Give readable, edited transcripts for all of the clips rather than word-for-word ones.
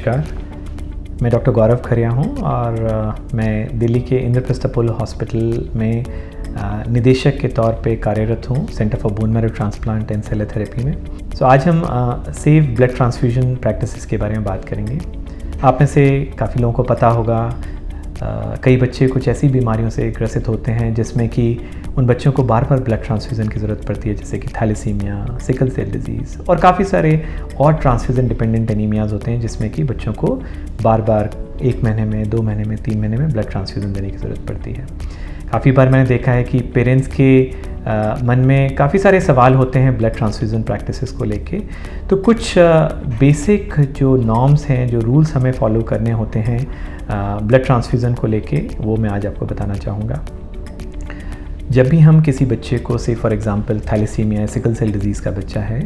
नमस्कार, मैं डॉक्टर गौरव खरिया हूँ और मैं दिल्ली के इंद्रप्रस्थ अपोलो हॉस्पिटल में निदेशक के तौर पे कार्यरत हूँ centre for bone marrow transplant and cell therapy में। आज हम सेफ ब्लड ट्रांसफ्यूजन प्रैक्टिसेस के बारे में बात करेंगे। आप में से काफ़ी लोगों को पता होगा, कई बच्चे कुछ ऐसी बीमारियों से ग्रसित होते हैं जिसमें कि उन बच्चों को बार बार ब्लड ट्रांसफ्यूज़न की ज़रूरत पड़ती है, जैसे कि थैलेसीमिया, सिकल सेल डिजीज़ और काफ़ी सारे और ट्रांसफ्यूज़न डिपेंडेंट एनीमियाज़ होते हैं जिसमें कि बच्चों को बार बार 1 महीने में, 2 महीने में, 3 महीने में ब्लड ट्रांसफ्यूज़न देने की ज़रूरत पड़ती है। काफ़ी बार मैंने देखा है कि पेरेंट्स के मन में काफ़ी सारे सवाल होते हैं ब्लड ट्रांसफ्यूज़न प्रैक्टिसेस को लेके। तो कुछ बेसिक जो नॉर्म्स हैं, जो रूल्स हमें फॉलो करने होते हैं ब्लड ट्रांसफ्यूज़न को लेके, वो मैं आज आपको बताना चाहूँगा। जब भी हम किसी बच्चे को, से फॉर एग्ज़ाम्पल थैलेसीमिया या सिकल सेल डिजीज़ का बच्चा है,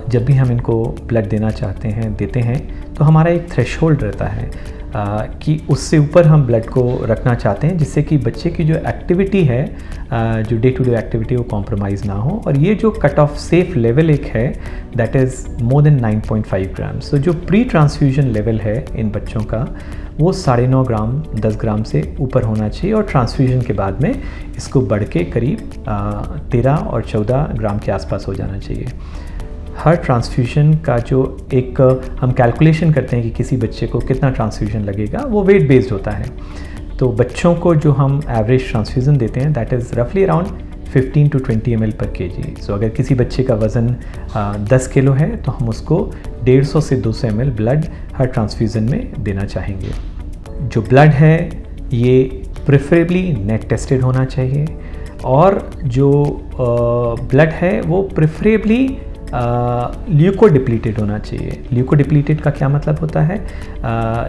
जब भी हम इनको ब्लड देना चाहते हैं, देते हैं, तो हमारा एक थ्रेशोल्ड रहता है कि उससे ऊपर हम ब्लड को रखना चाहते हैं जिससे कि बच्चे की जो एक्टिविटी है, जो डे टू डे एक्टिविटी, वो कॉम्प्रोमाइज़ ना हो। और ये जो कट ऑफ सेफ लेवल एक है, that is more than 9.5 grams. तो जो प्री ट्रांसफ्यूजन लेवल है इन बच्चों का, वो 9.5 ग्राम, 10 ग्राम से ऊपर होना चाहिए और ट्रांसफ्यूजन के बाद में इसको बढ़ के करीब 13 और 14 ग्राम के आसपास हो जाना चाहिए। हर ट्रांसफ्यूजन का जो एक हम कैलकुलेशन करते हैं कि किसी बच्चे को कितना ट्रांसफ्यूजन लगेगा, वो वेट बेस्ड होता है। तो बच्चों को जो हम एवरेज ट्रांसफ्यूजन देते हैं, दैट इज़ रफली अराउंड 15 to 20 ml पर kg। सो अगर किसी बच्चे का वज़न 10 किलो है तो हम उसको 150 से 200 ml ब्लड हर ट्रांसफ्यूज़न में देना चाहेंगे। जो ब्लड है ये प्रेफरेबली नेट टेस्टेड होना चाहिए और जो ब्लड है वो प्रेफरेबली ल्यूकोडिप्लीटेड होना चाहिए। ल्यूकोडिप्लीटेड का क्या मतलब होता है?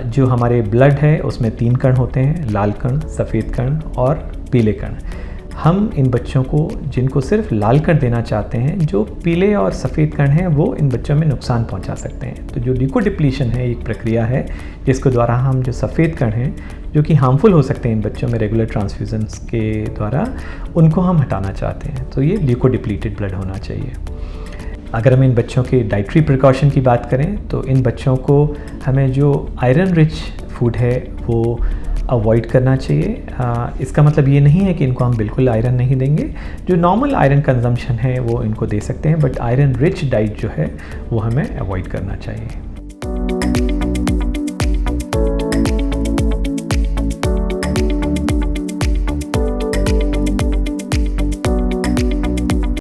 जो हमारे ब्लड है उसमें 3 कण होते हैं, लाल कण, सफ़ेद कण और पीले कण। हम इन बच्चों को, जिनको सिर्फ लाल कण देना चाहते हैं, जो पीले और सफ़ेद कण हैं वो इन बच्चों में नुकसान पहुंचा सकते हैं। तो जो ल्यूकोडिप्लीशन है एक प्रक्रिया है जिसके द्वारा हम जो सफ़ेद कण हैं जो कि हार्मफुल हो सकते हैं इन बच्चों में रेगुलर ट्रांसफ्यूजन्स के द्वारा, उनको हम हटाना चाहते हैं। तो ये ल्यूकोडिप्लीटेड ब्लड होना चाहिए। अगर हम इन बच्चों के डाइटरी प्रिकॉशन की बात करें तो इन बच्चों को हमें जो आयरन रिच फूड है वो अवॉइड करना चाहिए। इसका मतलब ये नहीं है कि इनको हम बिल्कुल आयरन नहीं देंगे। जो नॉर्मल आयरन कंजम्पशन है वो इनको दे सकते हैं, बट आयरन रिच डाइट जो है वो हमें अवॉइड करना चाहिए।